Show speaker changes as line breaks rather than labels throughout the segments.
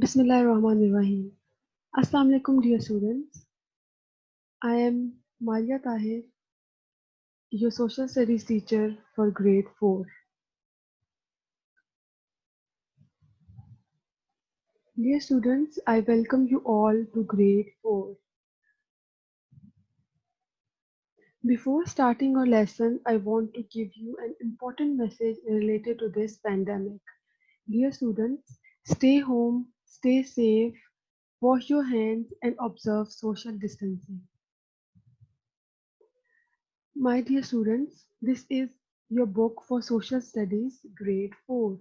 Bismillahirrahmanirrahim. Assalamu alaikum, dear students. I am Maria Tahir, your social studies teacher for grade 4. Dear students, I welcome you all to grade 4. Before starting our lesson, I want to give you an important message related to this pandemic. Dear students, stay home, stay safe, wash your hands, and observe social distancing. My dear students, this is your book for social studies, grade 4.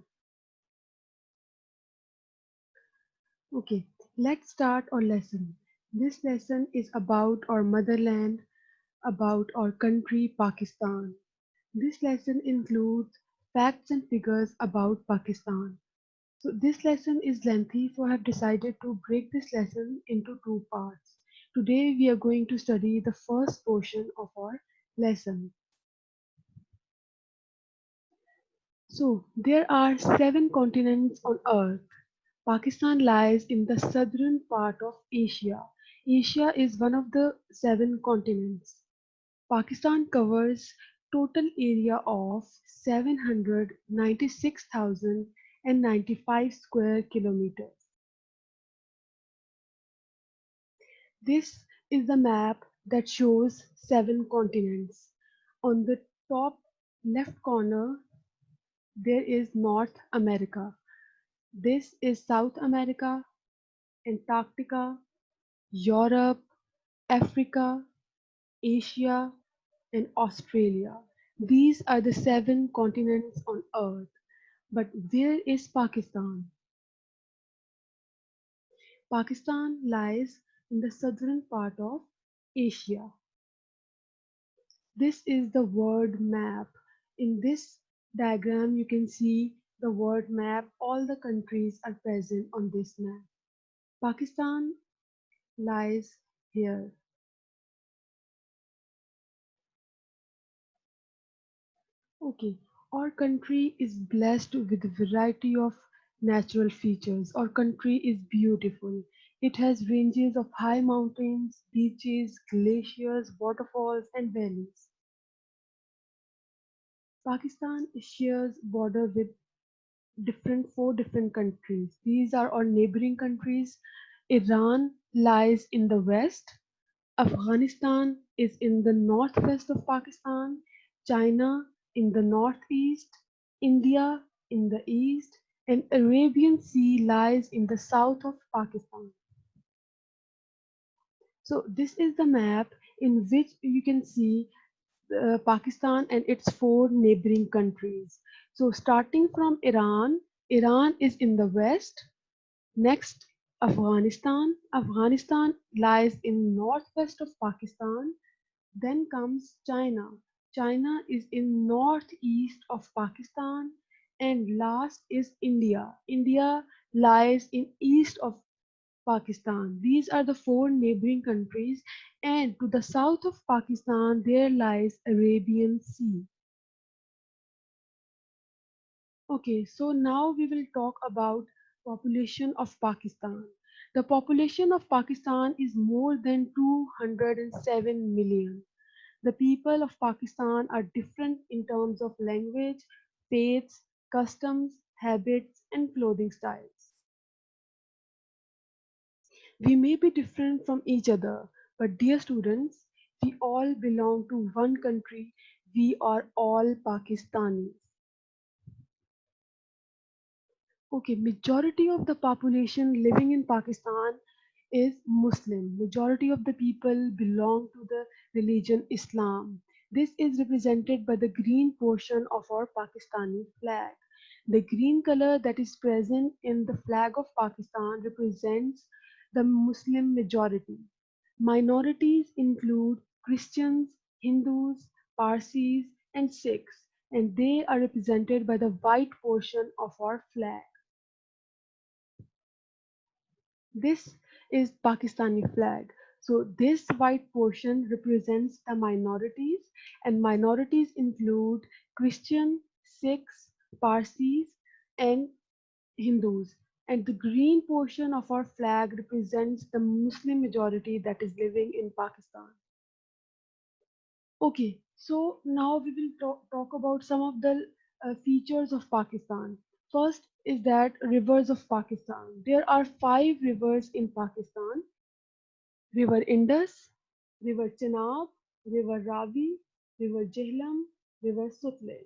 Okay, let's start our lesson. This lesson is about our motherland, about our country, Pakistan. This lesson includes facts and figures about Pakistan. So this lesson is lengthy, so I have decided to break this lesson into two parts. Today we are going to study the first portion of our lesson. So there are 7 continents on Earth. Pakistan lies in the southern part of Asia. Asia is one of the 7 continents. Pakistan covers total area of 796,095 square kilometers. This is the map that shows 7 continents. On the top left corner, there is North America. This is South America, Antarctica, Europe, Africa, Asia, and Australia. These are the 7 continents on Earth. But where is Pakistan? Pakistan lies in the southern part of Asia. This is the world map. In this diagram, you can see the world map. All the countries are present on this map. Pakistan lies here. Okay, our country is blessed with a variety of natural features. Our country is beautiful. It has ranges of high mountains, beaches, glaciers, waterfalls, and valleys. Pakistan shares border with 4 different countries. These are our neighboring countries. Iran lies in the west. Afghanistan is in the northwest of Pakistan, China in the northeast, India in the east, and Arabian Sea lies in the south of Pakistan. So this is the map in which you can see Pakistan and its 4 neighboring countries. So starting from Iran, Iran is in the west. Next, Afghanistan. Afghanistan lies in northwest of Pakistan. Then comes China. China is in northeast of Pakistan. And last is India. India lies in east of Pakistan. These are the 4 neighboring countries. And to the south of Pakistan, there lies Arabian Sea. Okay, so now we will talk about population of Pakistan. The population of Pakistan is more than 207 million. The people of Pakistan are different in terms of language, faiths, customs, habits, and clothing styles. We may be different from each other, but dear students, we all belong to one country. We are all Pakistanis. Okay, majority of the population living in Pakistan is Muslim. Majority of the people belong to the religion Islam. This is represented by the green portion of our Pakistani flag. The green color that is present in the flag of Pakistan represents the Muslim majority. Minorities include Christians, Hindus, Parsis, and Sikhs, and they are represented by the white portion of our flag. This is Pakistani flag. So this white portion represents the minorities, and minorities include Christian, Sikhs, Parsis, and Hindus. and the green portion of our flag represents the Muslim majority that is living in Pakistan. Okay, so now we will talk about some of the features of Pakistan. First is that rivers of Pakistan. There are five rivers in Pakistan: River Indus, River Chenab, River Ravi, River Jhelum, River Sutlej.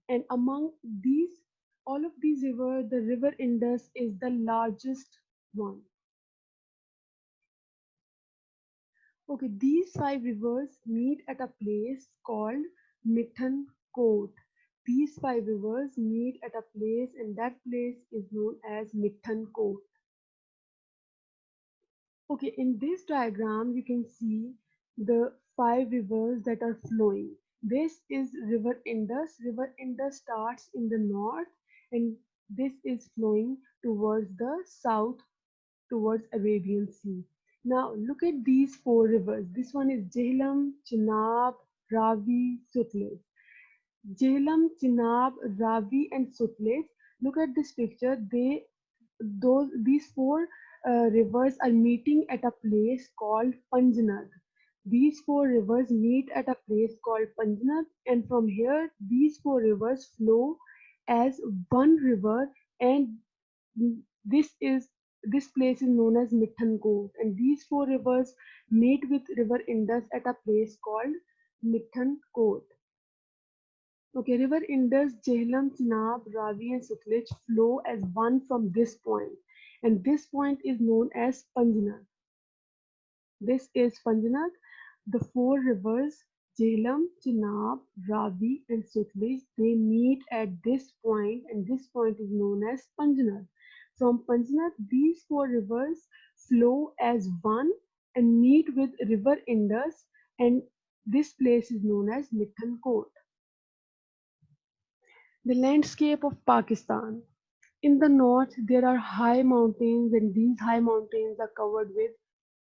And among these, all of these rivers, the River Indus is the largest one. Okay, these five rivers meet at a place called Mithan Court. These five rivers meet at a place, and that place is known as Mithan Court. Okay, in this diagram, you can see the five rivers that are flowing. This is River Indus. River Indus starts in the north, and this is flowing towards the south, towards Arabian Sea. Now look at these four rivers. This one is Jhelum, Chenab, Ravi, Sutlej. Jhelum, Chenab, Ravi, and Sutlej. Look at this picture. These four rivers are meeting at a place called Panjnad. These four rivers meet at a place called Panjnad, and from here these four rivers flow as one river, and this is this place is known as Mithan Cove, and these four rivers meet with River Indus at a place called Mithan Cove. Okay, River Indus, Jhelum, Chenab, Ravi, and Sutlej flow as one from this point, and this point is known as Panjnad. This is Panjnad. The four rivers Jhelum, Chenab, Ravi, and Sutlej, they meet at this point, and this point is known as Panjnad. From Panjnad, these four rivers flow as one and meet with River Indus, and this place is known as Mithan Court. The landscape of Pakistan. In the north, there are high mountains, and these high mountains are covered with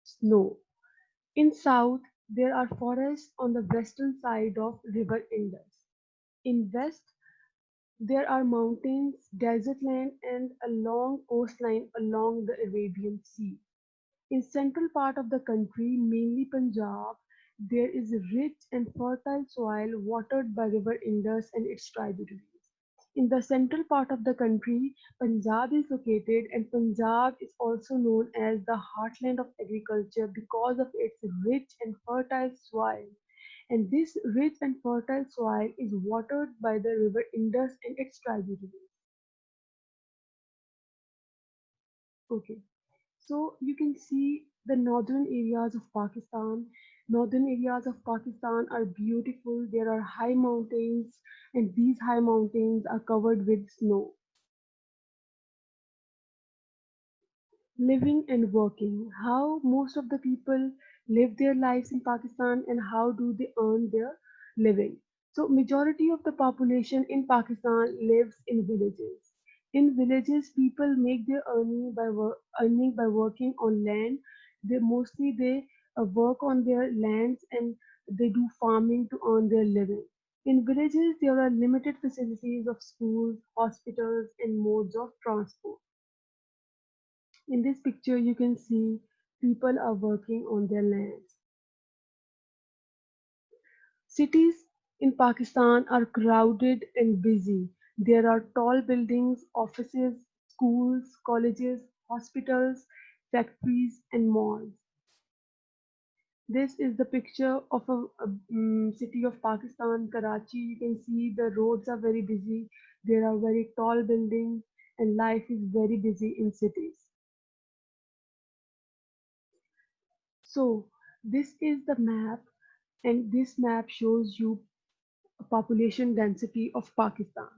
snow. In south, there are forests on the western side of River Indus. In west, there are mountains, desert land, and a long coastline along the Arabian Sea. In central part of the country, mainly Punjab, there is rich and fertile soil watered by River Indus and its tributaries. In the central part of the country, Punjab is located, and Punjab is also known as the heartland of agriculture because of its rich and fertile soil. And this rich and fertile soil is watered by the River Indus and its tributaries. Okay. So you can see the northern areas of Pakistan. Northern areas of Pakistan are beautiful. There are high mountains, and these high mountains are covered with snow. Living and working. How most of the people live their lives in Pakistan, and how do they earn their living? So majority of the population in Pakistan lives in villages. In villages, people make their earning by working on land. They work on their lands, and they do farming to earn their living. In villages, there are limited facilities of schools, hospitals, and modes of transport. In this picture, you can see people are working on their lands. Cities in Pakistan are crowded and busy. There are tall buildings, offices, schools, colleges, hospitals, factories, and malls. This is the picture of a city of Pakistan, Karachi. You can see the roads are very busy. There are very tall buildings, and life is very busy in cities. So this is the map, and this map shows you population density of Pakistan.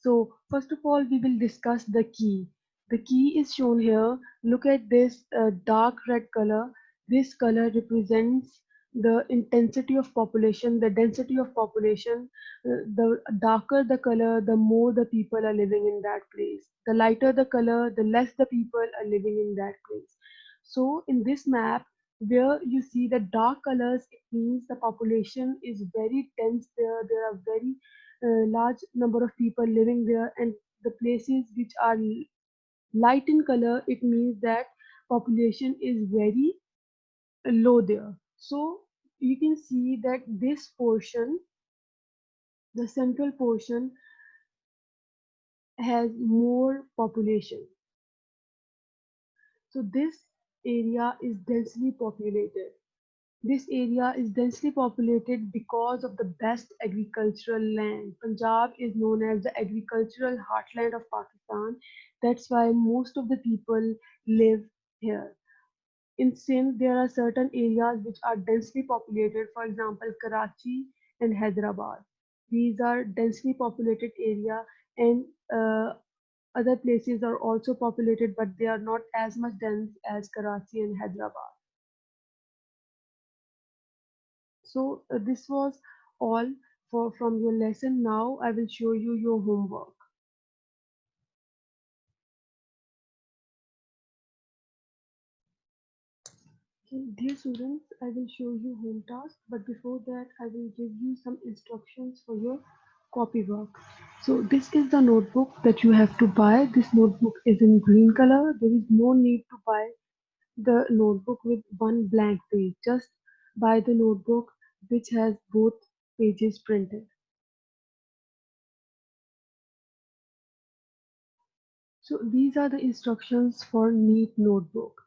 So first of all, we will discuss the key. The key is shown here. Look at this dark red color. This color represents the intensity of population, the density of population. The darker the color, the more the people are living in that place. The lighter the color, the less the people are living in that place. So in this map, where you see the dark colors, it means the population is very dense there. There are very large number of people living there, and the places which are Light in color, it means that population is very low there. So you can see that this portion, the central portion, has more population. So this area is densely populated. This area is densely populated because of the best agricultural land. Punjab is known as the agricultural heartland of Pakistan. That's why most of the people live here. In Sindh, there are certain areas which are densely populated, for example, Karachi and Hyderabad. These are densely populated area, and other places are also populated, but they are not as much dense as Karachi and Hyderabad. So this was all for from your lesson. Now I will show you your homework. Okay, dear students, I will show you home task, but before that I will give you some instructions for your copy work. So this is the notebook that you have to buy. This notebook is in green color. There is no need to buy the notebook with one blank page. Just buy the notebook which has both pages printed. So these are the instructions for neat notebook.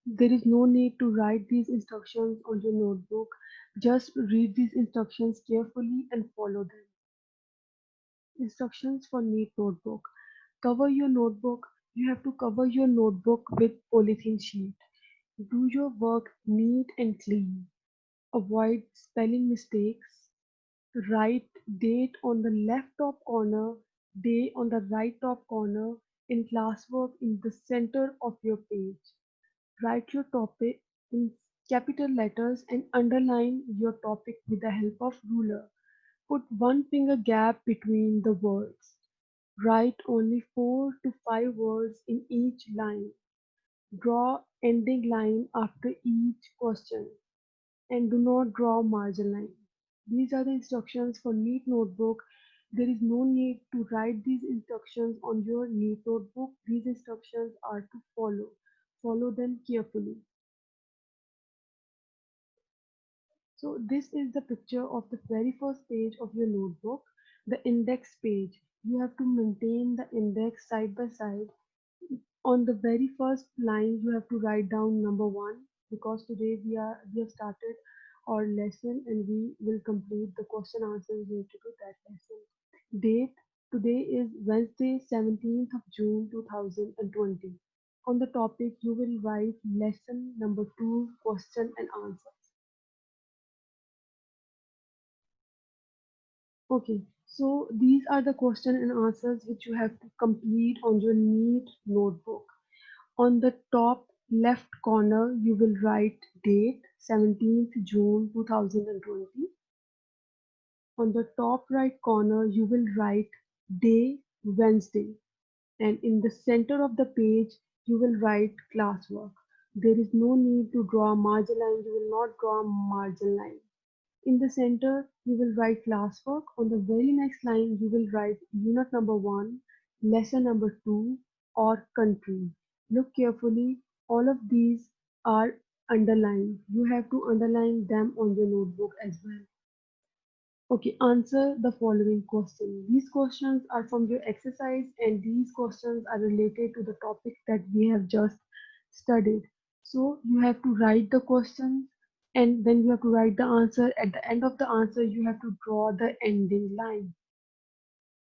There is no need to write these instructions on your notebook. Just read these instructions carefully and follow them. Instructions for neat notebook. Cover your notebook. You have to cover your notebook with polythene sheet. Do your work neat and clean. Avoid spelling mistakes. Write date on the left top corner, day on the right top corner, in classwork in the center of your page. Write your topic in capital letters and underline your topic with the help of ruler. Put one finger gap between the words. Write only 4 to 5 words in each line. Draw ending line after each question and do not draw margin line. These are the instructions for neat notebook. There is no need to write these instructions on your neat notebook. These instructions are to follow. Follow them carefully. So this is the picture of the very first page of your notebook, the index page. You have to maintain the index side by side. On the very first line, you have to write down number one because today we have started our lesson and we will complete the question answers related to that lesson. Date today is Wednesday, 17th of June 2020. On the topic, you will write lesson number two, question and answer. Okay, so these are the question and answers which you have to complete on your neat notebook. On the top left corner, you will write date 17th June 2020. On the top right corner, you will write day Wednesday. And in the center of the page, you will write classwork. There is no need to draw a margin line. You will not draw a margin line. In the center, you will write classwork. On the very next line, you will write unit number one, lesson number two, or country. Look carefully. All of these are underlined. You have to underline them on your notebook as well. Okay, answer the following question. These questions are from your exercise and these questions are related to the topic that we have just studied. So you have to write the questions and then you have to write the answer. At the end of the answer, you have to draw the ending line.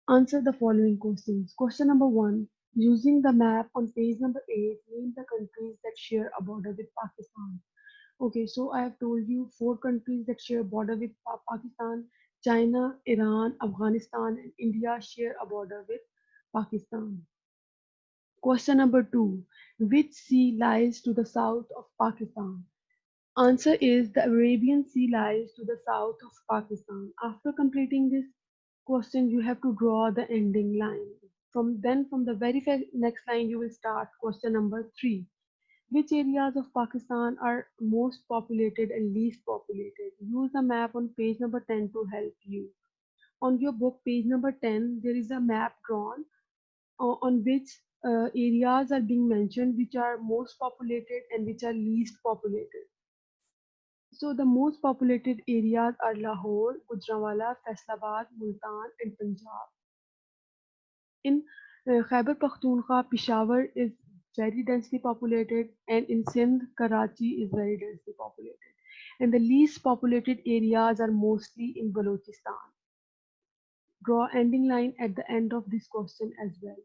Answer the following questions. Question number one. Using the map on page number 8, name the countries that share a border with Pakistan. Okay, so I have told you four countries that share border with Pakistan. China, Iran, Afghanistan, and India share a border with Pakistan. Question number two. Which sea lies to the south of Pakistan? Answer is the Arabian Sea lies to the south of Pakistan. After completing this question, you have to draw the ending line. From the very next line, you will start question number three. Which areas of Pakistan are most populated and least populated? Use the map on page number 10 to help you. On your book, page number 10, there is a map drawn on which areas are being mentioned which are most populated and which are least populated. So the most populated areas are Lahore, Gujranwala, Faisalabad, Multan, and Punjab. In Khyber Pakhtunkhwa, Peshawar is very densely populated, and in Sindh, Karachi is very densely populated. And the least populated areas are mostly in Balochistan. Draw ending line at the end of this question as well.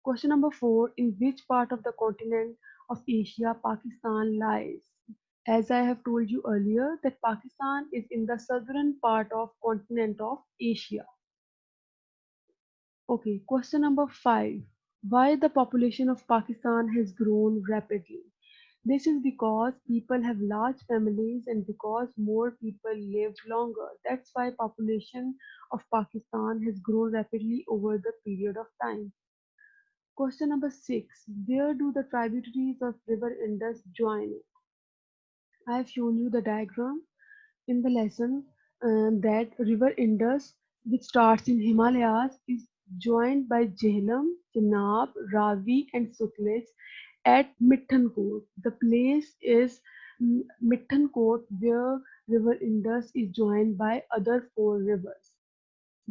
Question number 4. In which part of the continent of Asia Pakistan lies? As I have told you earlier, that Pakistan is in the southern part of continent of Asia. Okay, question number 5. Why the population of Pakistan has grown rapidly? This is because people have large families and because more people live longer. That's why population of Pakistan has grown rapidly over the period of time. Question number 6. Where do the tributaries of River Indus join it? I have shown you the diagram in the lesson that River Indus, which starts in Himalayas, is joined by Jhelum, Chenab, Ravi, and Sutlej at Mithankot. The place is Mithankot, where River Indus is joined by other four rivers.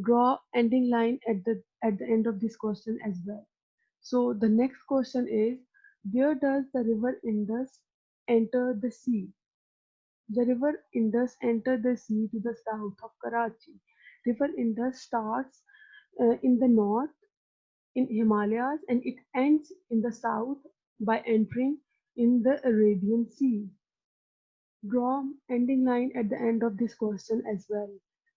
Draw ending line at the end of this question as well. So the next question is, where does the River Indus enter the sea? The River Indus enters the sea to the south of Karachi. River Indus starts in the north in Himalayas and it ends in the south by entering in the Arabian Sea. Draw ending line at the end of this question as well.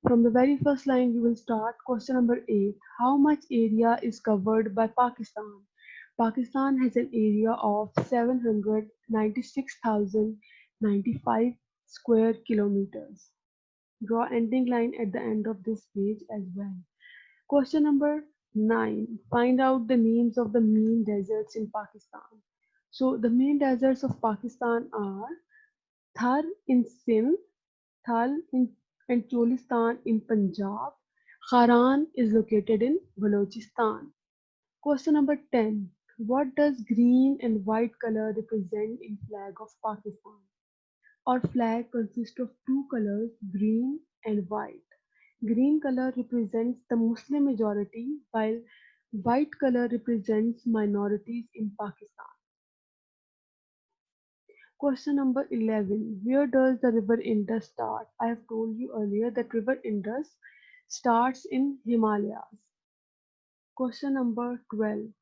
From the very first line, we will start question number 8. How much area is covered by Pakistan? Pakistan has an area of 796,095 square kilometers. Draw ending line at the end of this page as well. Question number 9. Find out the names of the main deserts in Pakistan. So the main deserts of Pakistan are Thar in Sindh, Thal in and Cholistan in Punjab. Haran is located in Balochistan. Question number 10. What does green and white color represent in flag of Pakistan? Our flag consists of two colors, green and white. Green color represents the Muslim majority while white color represents minorities in Pakistan. Question number 11. Where does the river Indus start? I have told you earlier that river Indus starts in Himalayas. Question number 12.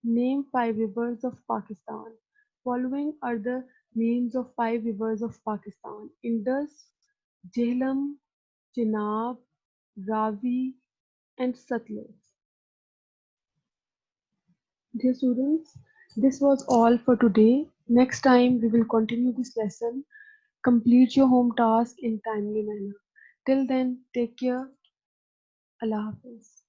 Name 5 rivers of Pakistan. Following are the names of 5 rivers of Pakistan. Indus, Jhelum, Chenab, Ravi, and Satluj. Dear students, this was all for today. Next time we will continue this lesson. Complete your home task in timely manner. Till then, take care. Allah Hafiz.